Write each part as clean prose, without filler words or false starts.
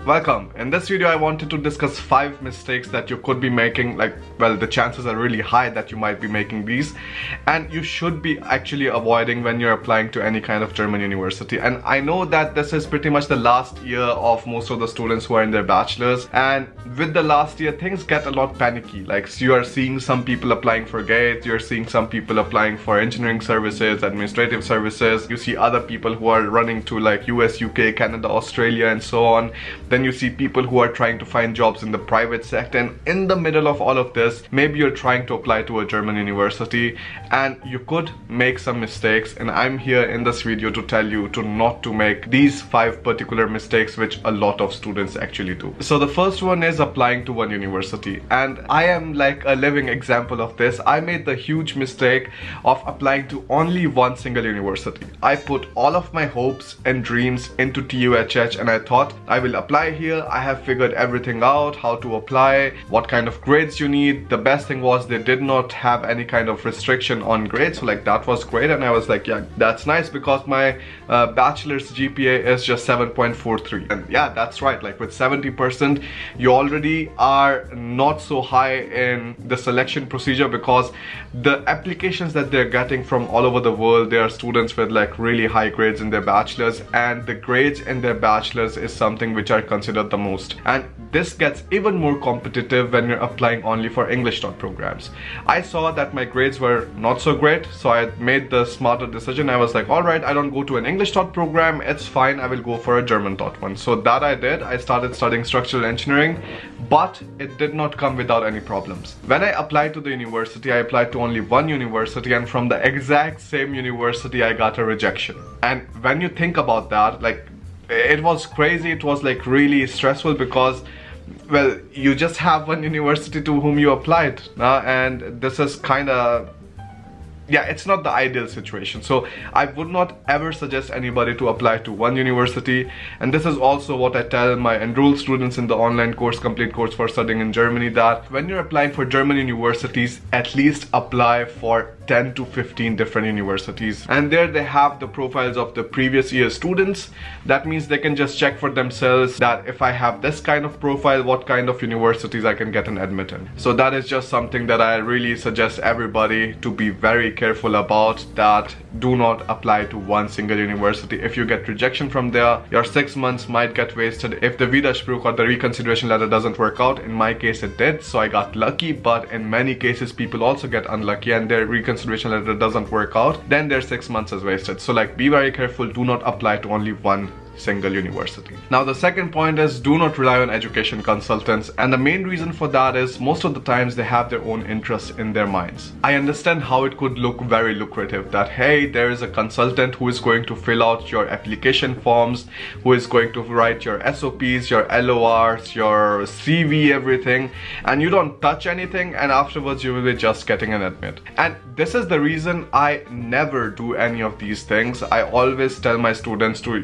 Welcome. In this video I wanted to discuss 5 mistakes that you could be making, the chances are really high that you might be making these, and you should be actually avoiding when you're applying to any kind of German university. And I know that this is pretty much the last year of most of the students who are in their bachelors, and with the last year things get a lot panicky. So you are seeing some people applying for GATE, you're seeing some people applying for engineering services, administrative services, you see other people who are running to US, UK, Canada, Australia and so on. Then you see people who are trying to find jobs in the private sector, and in the middle of all of this, maybe you're trying to apply to a German university and you could make some mistakes, and I'm here in this video to tell you to not to make these 5 particular mistakes which a lot of students actually do. So the first one is applying to one university, and I am like a living example of this. I made the huge mistake of applying to only one single university. I put all of my hopes and dreams into TUHH and I thought I will apply here. I have figured everything out, how to apply, what kind of grades you need. The best thing was they did not have any kind of restriction on grades, so that was great, and I was like, yeah, that's nice, because my bachelor's GPA is just 7.43, and yeah, that's right, with 70% you already are not so high in the selection procedure, because the applications that they're getting from all over the world, they are students with really high grades in their bachelors, and the grades in their bachelors is something which are considered the most. And this gets even more competitive when you're applying only for English taught programs. I saw that my grades were not so great, so I made the smarter decision. I was like, alright, I don't go to an English taught program, it's fine, I will go for a German taught one. So that I did. I started studying structural engineering, but it did not come without any problems. When I applied to the university, I applied to only one university, and from the exact same university I got a rejection. And when you think about that, it was crazy, it was really stressful, because well, you just have one university to whom you applied, and this is kind of, yeah, it's not the ideal situation. So I would not ever suggest anybody to apply to one university, and this is also what I tell my enrolled students in the online course, complete course for studying in Germany, that when you're applying for German universities, at least apply for 10 to 15 different universities, and there they have the profiles of the previous year students. That means they can just check for themselves that if I have this kind of profile, what kind of universities I can get an admit in. So that is just something that I really suggest everybody to be very careful about, that do not apply to one single university. If you get rejection from there, your 6 months might get wasted. If the Widerspruch or the reconsideration letter doesn't work out, in my case it did, so I got lucky, but in many cases people also get unlucky and their reconsideration letter doesn't work out, then their 6 months is wasted. So be very careful, do not apply to only one single university. Now the second point is, do not rely on education consultants, and the main reason for that is most of the times they have their own interests in their minds. I understand how it could look very lucrative, that hey, there is a consultant who is going to fill out your application forms, who is going to write your SOPs, your LORs, your CV, everything, and you don't touch anything, and afterwards you will be just getting an admit. And this is the reason I never do any of these things. I always tell my students to,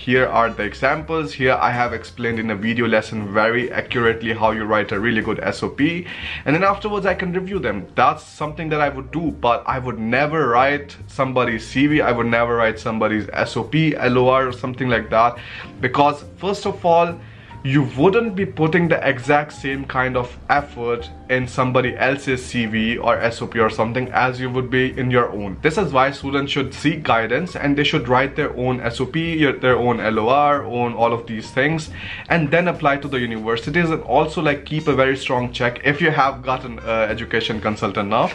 here are the examples. Here I have explained in a video lesson very accurately how you write a really good SOP, and then afterwards I can review them. That's something that I would do, but I would never write somebody's CV, I would never write somebody's SOP, LOR or something like that, because first of all, you wouldn't be putting the exact same kind of effort in somebody else's CV or SOP or something as you would be in your own. This is why students should seek guidance, and they should write their own SOP, their own LOR, own all of these things, and then apply to the universities. And also keep a very strong check, if you have got an education consultant now,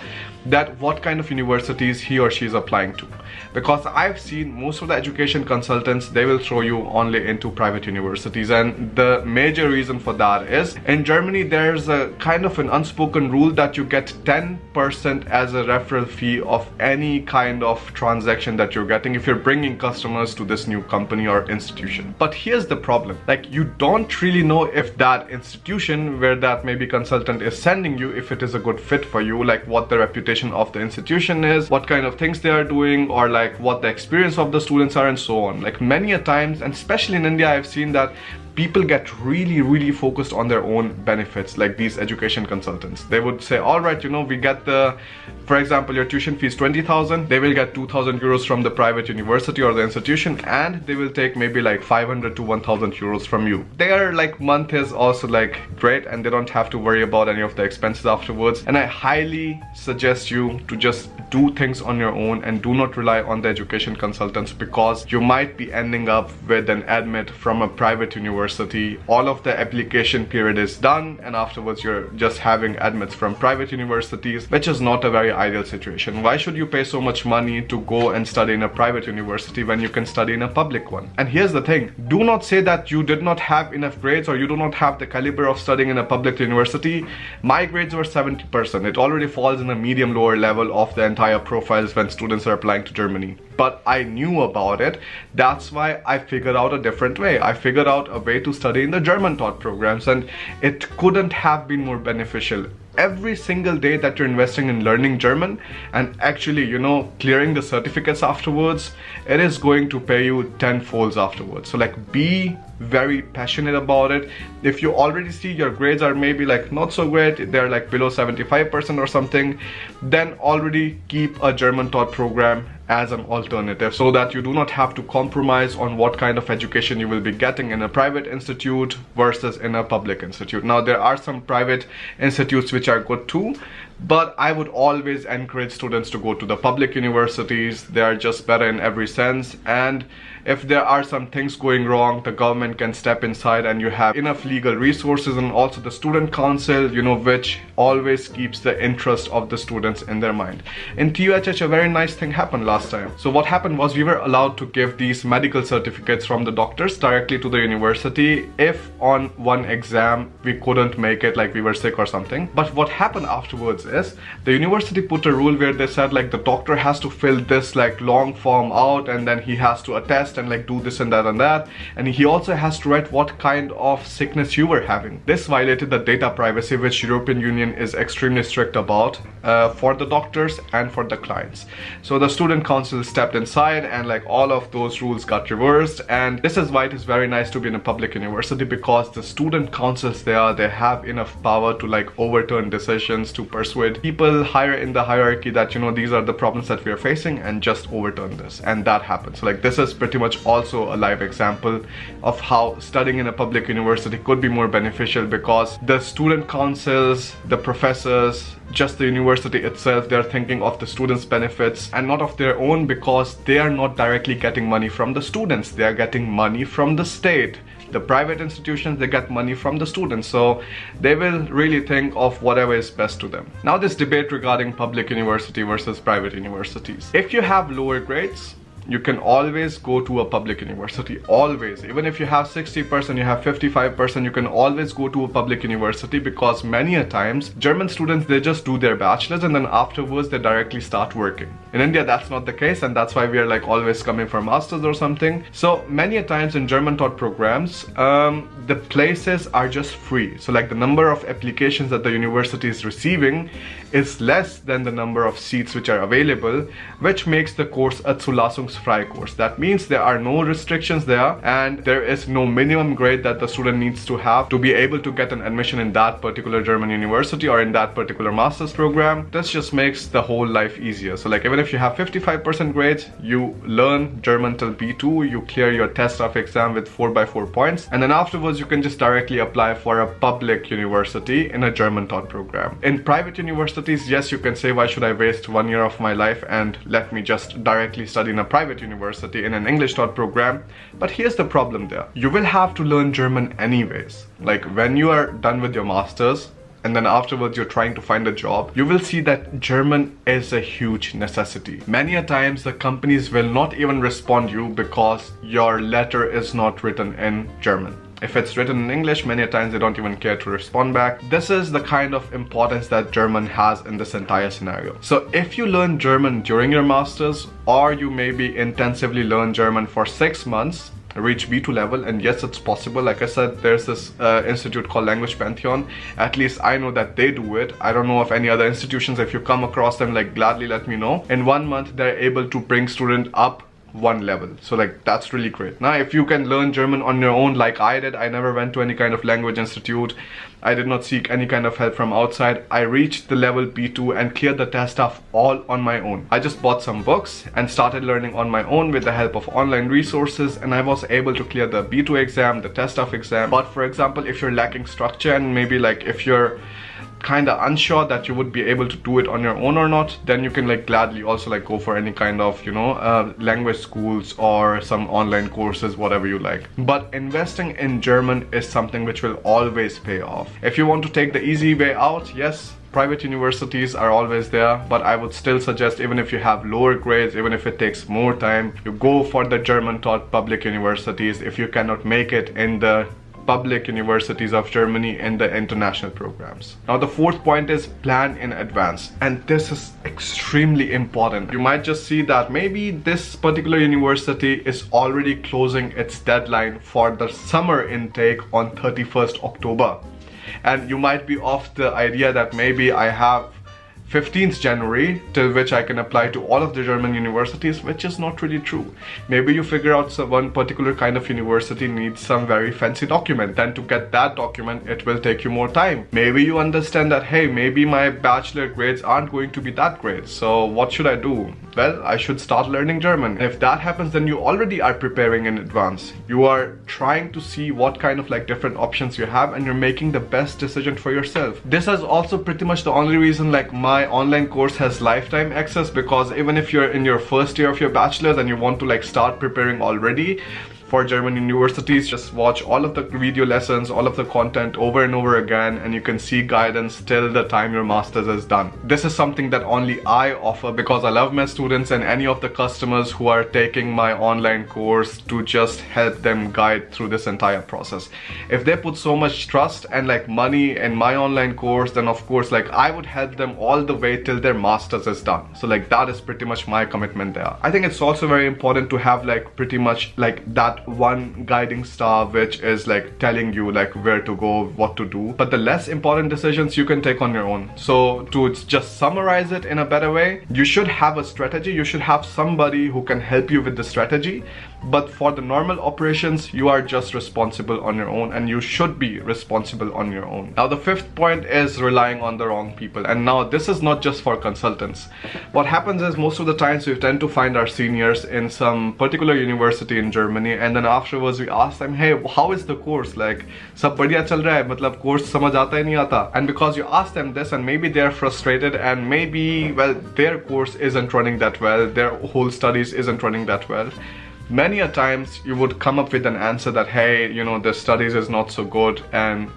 that what kind of universities he or she is applying to. Because I've seen most of the education consultants, they will throw you only into private universities, and the major reason for that is in Germany there's a kind of an unspoken rule that you get 10% as a referral fee of any kind of transaction that you're getting if you're bringing customers to this new company or institution. But here's the problem, you don't really know if that institution where that maybe consultant is sending you, if it is a good fit for you, what the reputation of the institution is, what kind of things they are doing, or what the experience of the students are, and so on. Many a times, and especially in India, I've seen that people get really focused on their own benefits, like these education consultants. They would say, all right, you know, we get the, for example, your tuition fees 20,000, they will get 2,000 euros from the private university or the institution, and they will take maybe like 500 to 1,000 euros from you. Their like month is also like great, and they don't have to worry about any of the expenses afterwards. And I highly suggest you to just do things on your own and do not rely on the education consultants, because you might be ending up with an admit from a private university. All of the application period is done, and afterwards you're just having admits from private universities, which is not a very ideal situation. Why should you pay so much money to go and study in a private university when you can study in a public one? And here's the thing, do not say that you did not have enough grades or you do not have the caliber of studying in a public university. My grades were 70%. It already falls in the medium lower level of the entire profiles when students are applying to Germany. But I knew about it. That's why I figured out a different way. I figured out a way to study in the German taught programs, and it couldn't have been more beneficial. Every single day that you're investing in learning German and actually, you know, clearing the certificates afterwards, it is going to pay you tenfolds afterwards. So like, be very passionate about it. If you already see your grades are maybe like not so great, they're like below 75% or something, then already keep a German taught program as an alternative, so that you do not have to compromise on what kind of education you will be getting in a private institute versus in a public institute. Now, there are some private institutes which are good too, but I would always encourage students to go to the public universities. They are just better in every sense, and if there are some things going wrong, the government can step inside, and you have enough legal resources, and also the student council, you know, which always keeps the interest of the students in their mind. In TUHH, a very nice thing happened last time. So what happened was, we were allowed to give these medical certificates from the doctors directly to the university if on one exam we couldn't make it, like we were sick or something. But what happened afterwards is, the university put a rule where they said like the doctor has to fill this like long form out, and then he has to attest and like do this and that, and he also has to write what kind of sickness you were having. This violated the data privacy, which European Union is extremely strict about for the doctors and for the clients. So the student council stepped inside, and like all of those rules got reversed. And this is why it is very nice to be in a public university, because the student councils there, they have enough power to like overturn decisions, to persuade people higher in the hierarchy that, you know, these are the problems that we are facing, and just overturn this. And that happens. So like, this is pretty much also a live example of how studying in a public university could be more beneficial, because the student councils, the professors, just the university itself, they're thinking of the students' benefits and not of their own, because they are not directly getting money from the students, they are getting money from the state. The private institutions, they get money from the students, so they will really think of whatever is best to them. Now, this debate regarding public university versus private universities. If you have lower grades, you can always go to a public university, always. Even if you have 60%, you have 55%, you can always go to a public university, because many a times German students, they just do their bachelor's and then afterwards they directly start working. In India, that's not the case, and that's why we are like always coming for masters or something. So many a times in German taught programs, the places are just free. So like, the number of applications that the university is receiving is less than the number of seats which are available, which makes the course a Zulassungsfrei course. That means there are no restrictions there, and there is no minimum grade that the student needs to have to be able to get an admission in that particular German university or in that particular master's program. This just makes the whole life easier. So like, even if you have 55% grades, you learn German till B2, you clear your test of exam with 4x4 points, and then afterwards you can just directly apply for a public university in a German taught program. In private universities, yes, you can say, why should I waste 1 year of my life and let me just directly study in a private university in an English taught program? But here's the problem there. You will have to learn German anyways. Like, when you are done with your masters, and then afterwards you're trying to find a job, you will see that German is a huge necessity. Many a times the companies will not even respond you because your letter is not written in German. If it's written in English, many times they don't even care to respond back. This is the kind of importance that German has in this entire scenario. So if you learn German during your masters, or you maybe intensively learn German for 6 months, reach B2 level, and yes, it's possible. Like I said, there's this institute called Language Pantheon. At least I know that they do it. I don't know of any other institutions. If you come across them, like, gladly let me know. In 1 month, they're able to bring students up B1 level. So like that's really great. Now if you can learn German on your own like I did, I never went to any kind of language institute, I did not seek any kind of help from outside. I reached the level B2 and cleared the test stuff all on my own. I just bought some books and started learning on my own with the help of online resources, and I was able to clear the B2 exam, the test stuff exam. But for example, if you're lacking structure and maybe like if you're kind of unsure that you would be able to do it on your own or not, then you can like gladly also like go for any kind of, you know, language schools or some online courses, whatever you like. But investing in German is something which will always pay off. If you want to take the easy way out, yes, private universities are always there, but I would still suggest, even if you have lower grades, even if it takes more time, you go for the German taught public universities if you cannot make it in the public universities of Germany in the international programs. Now the fourth point is plan in advance, and this is extremely important. You might just see that maybe this particular university is already closing its deadline for the summer intake on 31st October, and you might be off the idea that maybe I have 15th January till which I can apply to all of the German universities, which is not really true. Maybe you figure out one particular kind of university needs some very fancy document, then to get that document it will take you more time. Maybe you understand that, hey, maybe my bachelor grades aren't going to be that great, so what should I do? Well, I should start learning German. And if that happens, then you already are preparing in advance. You are trying to see what kind of like different options you have, and you're making the best decision for yourself. This is also pretty much the only reason like my online course has lifetime access, because even if you're in your first year of your bachelor's and you want to like start preparing already for German universities, just watch all of the video lessons, all of the content over and over again, and you can see guidance till the time your master's is done. This is something that only I offer because I love my students and any of the customers who are taking my online course to just help them guide through this entire process. If they put so much trust and like money in my online course, then of course like I would help them all the way till their master's is done. So like that is pretty much my commitment there. I think it's also very important to have like pretty much like that one guiding star which is like telling you like where to go, what to do, but the less important decisions you can take on your own. So to just summarize it in a better way, you should have a strategy, you should have somebody who can help you with the strategy, but for the normal operations you are just responsible on your own, and you should be responsible on your own. Now the fifth point is relying on the wrong people, and now this is not just for consultants. What happens is most of the times we tend to find our seniors in some particular university in Germany, and then afterwards we ask them, hey, how is the course, like sab badhiya chal raha hai, matlab course samajh aata hai nahi aata? And because you ask them this, and maybe they're frustrated, and maybe, well, their course isn't running that well, their whole studies isn't running that well, many a times you would come up with an answer that, hey, you know, the studies is not so good and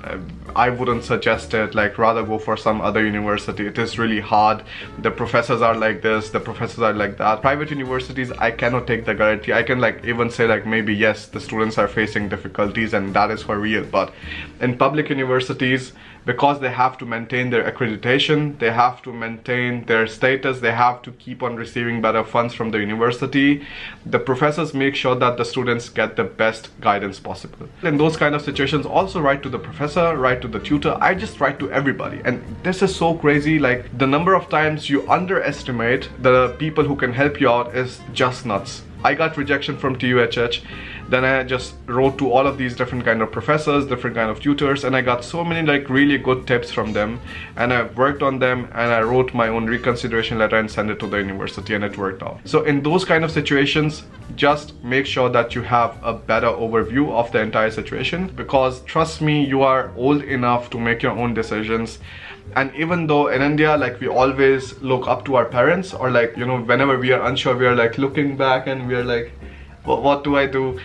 I wouldn't suggest it, like rather go for some other university, it is really hard, the professors are like this, the professors are like that. Private universities, I cannot take the guarantee. I can like even say like maybe yes, the students are facing difficulties and that is for real, but in public universities, because they have to maintain their accreditation, they have to maintain their status, they have to keep on receiving better funds from the university, the professors make sure that the students get the best guidance possible. In those kind of situations, also write to the professor, write to the tutor, I just write to everybody. And this is so crazy, like the number of times you underestimate the people who can help you out is just nuts. I got rejection from TUHH, then I just wrote to all of these different kind of professors, different kind of tutors, and I got so many like really good tips from them, and I worked on them, and I wrote my own reconsideration letter and sent it to the university, and it worked out. So in those kind of situations, just make sure that you have a better overview of the entire situation, because trust me, you are old enough to make your own decisions. And even though in India, like we always look up to our parents, or like, you know, whenever we are unsure, we are like looking back and we are like, what do I do?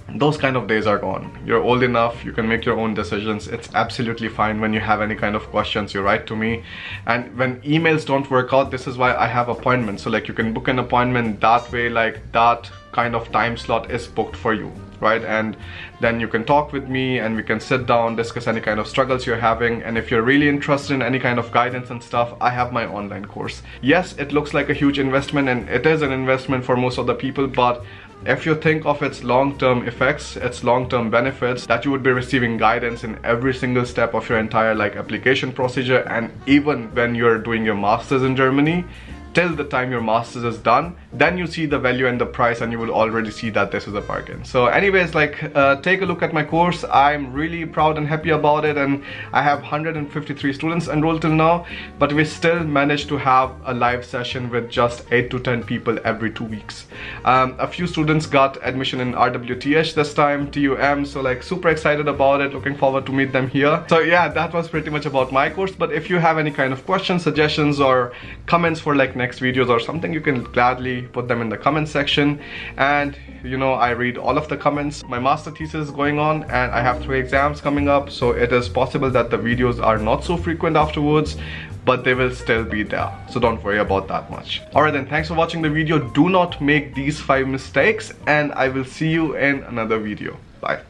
Those kind of days are gone. You're old enough, you can make your own decisions. It's absolutely fine. When you have any kind of questions, you write to me. And when emails don't work out, this is why I have appointments. So like you can book an appointment that way, like that kind of time slot is booked for you, right? And then you can talk with me and we can sit down, discuss any kind of struggles you're having. And if you're really interested in any kind of guidance and stuff, I have my online course. Yes, it looks like a huge investment, and it is an investment for most of the people, but if you think of its long-term effects, its long-term benefits, that you would be receiving guidance in every single step of your entire like application procedure, and even when you're doing your master's in Germany, till the time your master's is done. Then you see the value and the price, and you will already see that this is a bargain. So anyways, like take a look at my course. I'm really proud and happy about it, and I have 153 students enrolled till now, but we still managed to have a live session with just 8 to 10 people every 2 weeks. A few students got admission in RWTH this time, TUM, so like super excited about it, looking forward to meet them here. So yeah, that was pretty much about my course. But if you have any kind of questions, suggestions, or comments for like next videos or something, you can gladly put them in the comment section, and you know, I read all of the comments. My master thesis is going on, and I have 3 exams coming up, so it is possible that the videos are not so frequent afterwards, but they will still be there, so don't worry about that much. Alright then, thanks for watching the video. Do not make these 5 mistakes, and I will see you in another video. Bye.